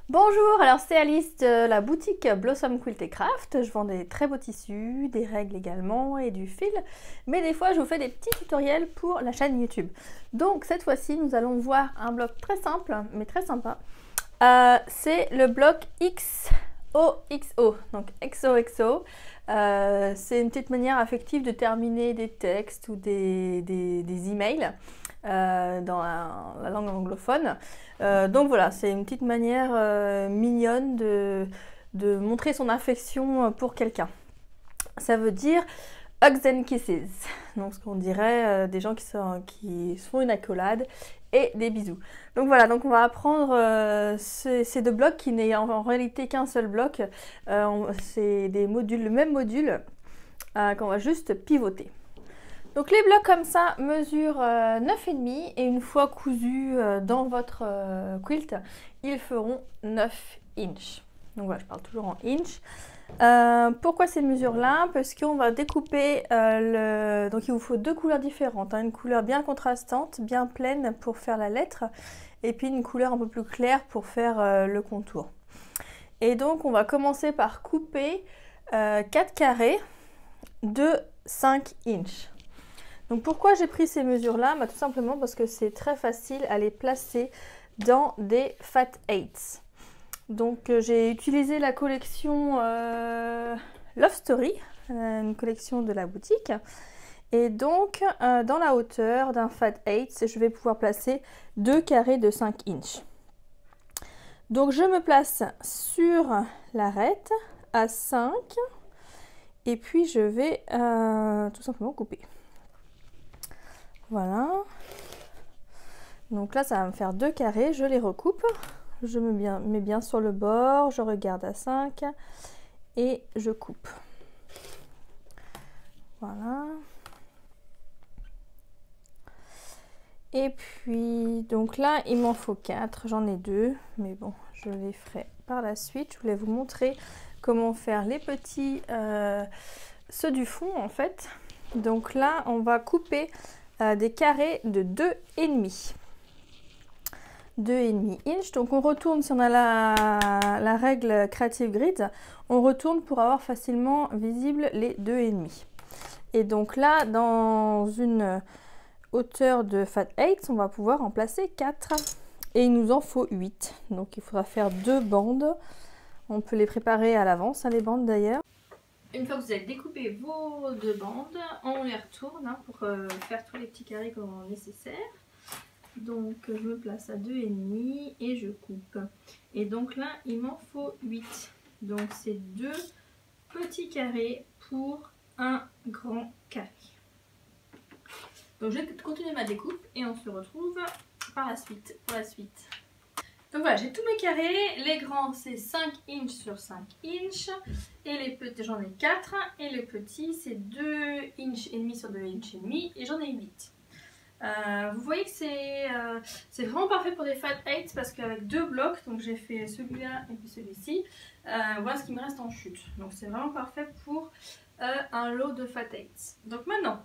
Bonjour, alors c'est Alice de la boutique Blossom Quilt & Craft. Je vends des très beaux tissus, des règles également et du fil. Mais des fois je vous fais des petits tutoriels pour la chaîne YouTube. Donc cette fois-ci nous allons voir un bloc très simple mais très sympa. C'est le bloc XOXO, donc XOXO. C'est une petite manière affective de terminer des textes ou des emails. Dans la langue anglophone. Donc voilà, c'est une petite manière mignonne de montrer son affection pour quelqu'un. Ça veut dire hugs and kisses, donc ce qu'on dirait des gens qui se font une accolade et des bisous. Donc voilà, donc on va apprendre ces deux blocs qui n'est en réalité qu'un seul bloc. C'est des modules, le même module qu'on va juste pivoter. Donc les blocs comme ça mesurent 9,5 et une fois cousus dans votre quilt, ils feront 9 inches. Donc voilà, je parle toujours en inches. Pourquoi ces mesures-là? Parce qu'on va découper donc il vous faut deux couleurs différentes, hein. Une couleur bien contrastante, bien pleine pour faire la lettre, et puis une couleur un peu plus claire pour faire le contour. Et donc on va commencer par couper 4 carrés de 5 inches. Donc pourquoi j'ai pris ces mesures-là? Tout simplement parce que c'est très facile à les placer dans des Fat 8. Donc j'ai utilisé la collection Love Story, une collection de la boutique. Et donc dans la hauteur d'un Fat 8, je vais pouvoir placer 2 carrés de 5 inches. Donc je me place sur l'arête à 5 et puis je vais tout simplement couper. Voilà, donc là ça va me faire 2 carrés, je les recoupe, je me mets bien sur le bord, je regarde à 5 et je coupe. Voilà. Et puis donc là il m'en faut 4, j'en ai 2, mais bon je les ferai par la suite. Je voulais vous montrer comment faire les petits, ceux du fond en fait. Donc là on va couper des carrés de 2,5. 2,5 inches. Donc on retourne, si on a la règle Creative Grid, on retourne pour avoir facilement visible les 2,5. Et donc là, dans une hauteur de Fat 8, on va pouvoir en placer 4. Et il nous en faut 8. Donc il faudra faire 2 bandes. On peut les préparer à l'avance, hein, les bandes d'ailleurs. Une fois que vous avez découpé vos 2 bandes, on les retourne pour faire tous les petits carrés nécessaires. Donc je me place à 2,5 et je coupe. Et donc là, il m'en faut 8. Donc c'est 2 petits carrés pour un grand carré. Donc je vais continuer ma découpe et on se retrouve par la suite, pour la suite. Donc voilà, j'ai tous mes carrés. Les grands c'est 5 inches sur 5 inches. Et les petits, j'en ai 4. Et les petits c'est 2 inches et demi sur 2 inches et demi. Et j'en ai 8. Vous voyez que c'est vraiment parfait pour des Fat 8 parce qu'avec 2 blocs, donc j'ai fait celui-là et puis celui-ci, voilà ce qui me reste en chute. Donc c'est vraiment parfait pour un lot de Fat 8. Donc maintenant,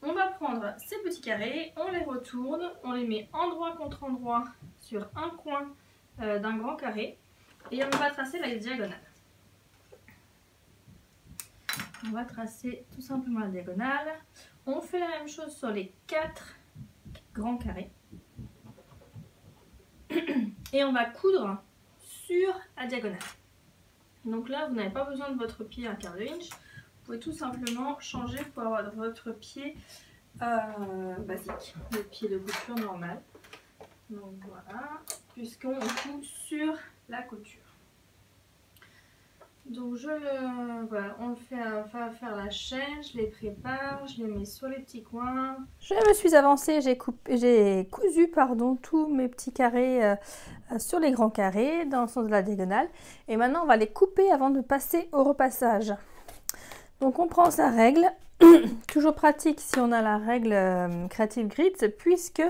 on va prendre ces petits carrés, on les retourne, on les met endroit contre endroit sur un coin d'un grand carré et on va tracer la diagonale. On va tracer tout simplement la diagonale. On fait la même chose sur les 4 grands carrés. Et on va coudre sur la diagonale. Donc là, vous n'avez pas besoin de votre pied à quart de inch. Vous pouvez tout simplement changer pour avoir votre pied basique, le pied de couture normal. Donc voilà, puisqu'on coud sur la couture. Donc voilà, on va faire la chaîne, je les prépare, je les mets sur les petits coins. Je me suis avancée, j'ai cousu tous mes petits carrés sur les grands carrés dans le sens de la diagonale. Et maintenant on va les couper avant de passer au repassage. Donc on prend sa règle, toujours pratique si on a la règle Creative Grid, puisque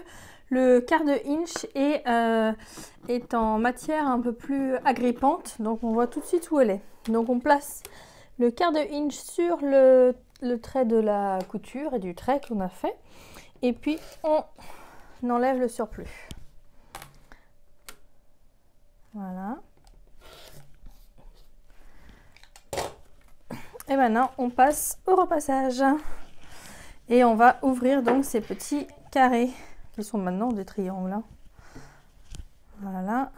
le quart de inch est en matière un peu plus agrippante, donc on voit tout de suite où elle est. Donc on place le quart de inch sur le trait de la couture et du trait qu'on a fait, et puis on enlève le surplus. Voilà. maintenant on passe au repassage. Et on va ouvrir donc ces petits carrés qui sont maintenant des triangles. Hein. Voilà.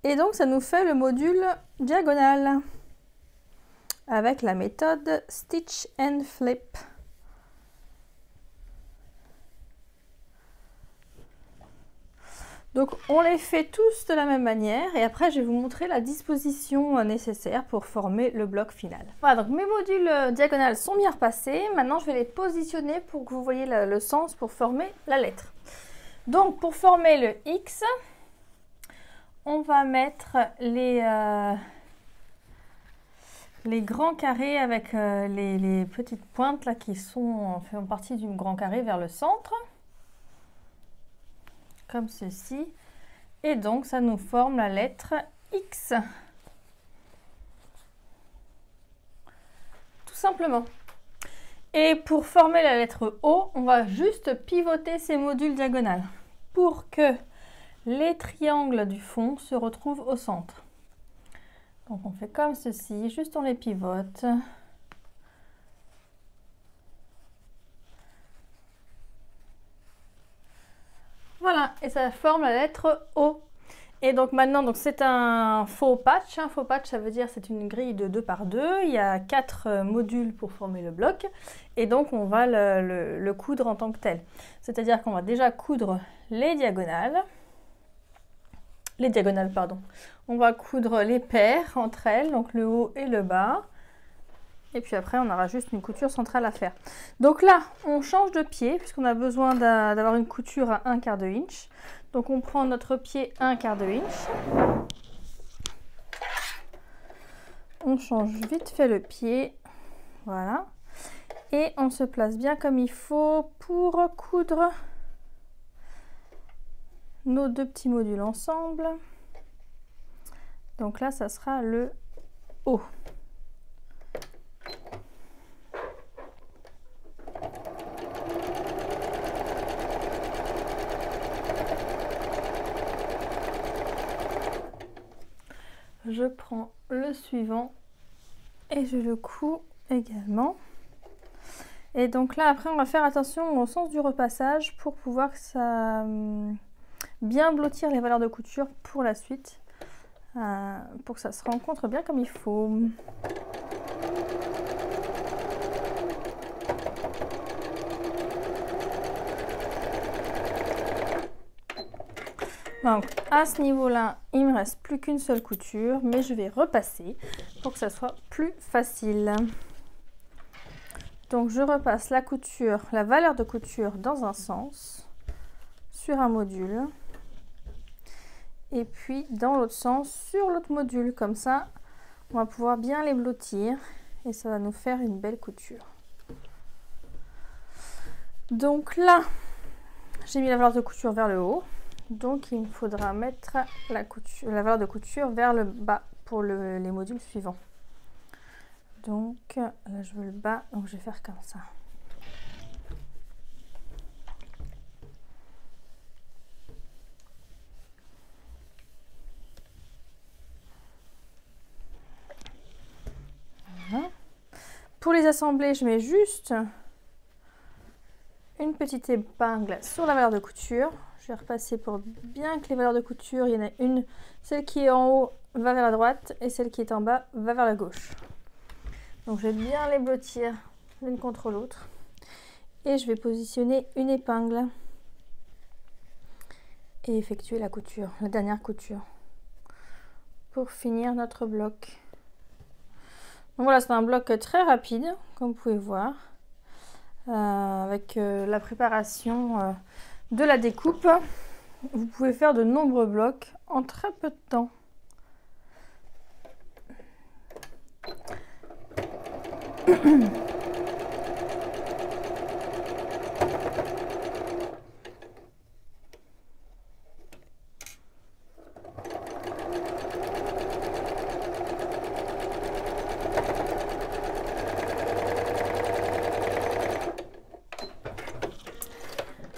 Et donc ça nous fait le module diagonal avec la méthode Stitch and Flip. Donc on les fait tous de la même manière et après je vais vous montrer la disposition nécessaire pour former le bloc final. Voilà, donc mes modules diagonales sont bien repassés. Maintenant je vais les positionner pour que vous voyez le sens pour former la lettre. Donc pour former le X, on va mettre les grands carrés avec les petites pointes là qui font partie du grand carré vers le centre. Comme ceci. Et donc ça nous forme la lettre X. Tout simplement. Et pour former la lettre O, on va juste pivoter ces modules diagonales pour que les triangles du fond se retrouvent au centre. Donc on fait comme ceci, juste on les pivote. Voilà, et ça forme la lettre O. Et donc maintenant, donc c'est un faux patch. Un faux patch, ça veut dire c'est une grille de 2 par 2. Il y a 4 modules pour former le bloc. Et donc on va le coudre en tant que tel. C'est-à-dire qu'on va déjà coudre les diagonales. On va coudre les paires entre elles, donc le haut et le bas. Et puis après, on aura juste une couture centrale à faire. Donc là, on change de pied, puisqu'on a besoin d'avoir une couture à 1/4 de inch. Donc on prend notre pied 1/4 de inch. On change vite fait le pied. Voilà. Et on se place bien comme il faut pour coudre nos deux petits modules ensemble. Donc là, ça sera le haut. Je prends le suivant et je le couds également. Et donc là, après, on va faire attention au sens du repassage pour pouvoir que ça bien blottir les valeurs de couture pour la suite, pour que ça se rencontre bien comme il faut. Donc à ce niveau-là, il me reste plus qu'une seule couture, mais je vais repasser pour que ça soit plus facile. Donc je repasse la couture, la valeur de couture dans un sens sur un module et puis dans l'autre sens sur l'autre module. Comme ça, on va pouvoir bien les blottir et ça va nous faire une belle couture. Donc là, j'ai mis la valeur de couture vers le haut. Donc il me faudra mettre la valeur de couture vers le bas pour les modules suivants. Donc là je veux le bas, donc je vais faire comme ça. Voilà. Pour les assembler, je mets juste une petite épingle sur la valeur de couture. Je vais repasser pour bien que les valeurs de couture, il y en a une, celle qui est en haut va vers la droite et celle qui est en bas va vers la gauche. Donc je vais bien les blottir l'une contre l'autre et je vais positionner une épingle et effectuer la couture, la dernière couture pour finir notre bloc. Donc voilà, c'est un bloc très rapide comme vous pouvez voir avec la préparation de la découpe. Vous pouvez faire de nombreux blocs en très peu de temps.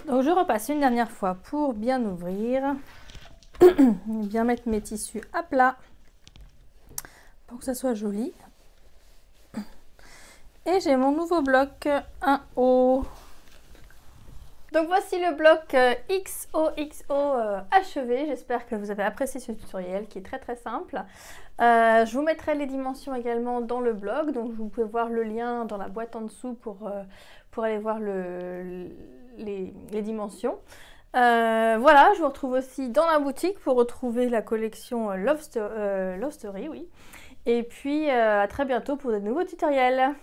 Donc je repasse une dernière fois pour bien ouvrir, bien mettre mes tissus à plat. pour que ça soit joli. Et j'ai mon nouveau bloc 1O. Donc voici le bloc XOXO achevé. J'espère que vous avez apprécié ce tutoriel qui est très simple. Je vous mettrai les dimensions également dans le blog. Donc vous pouvez voir le lien dans la boîte en dessous pour aller voir les dimensions. Voilà, je vous retrouve aussi dans la boutique pour retrouver la collection Love Story, oui. Et puis à très bientôt pour de nouveaux tutoriels.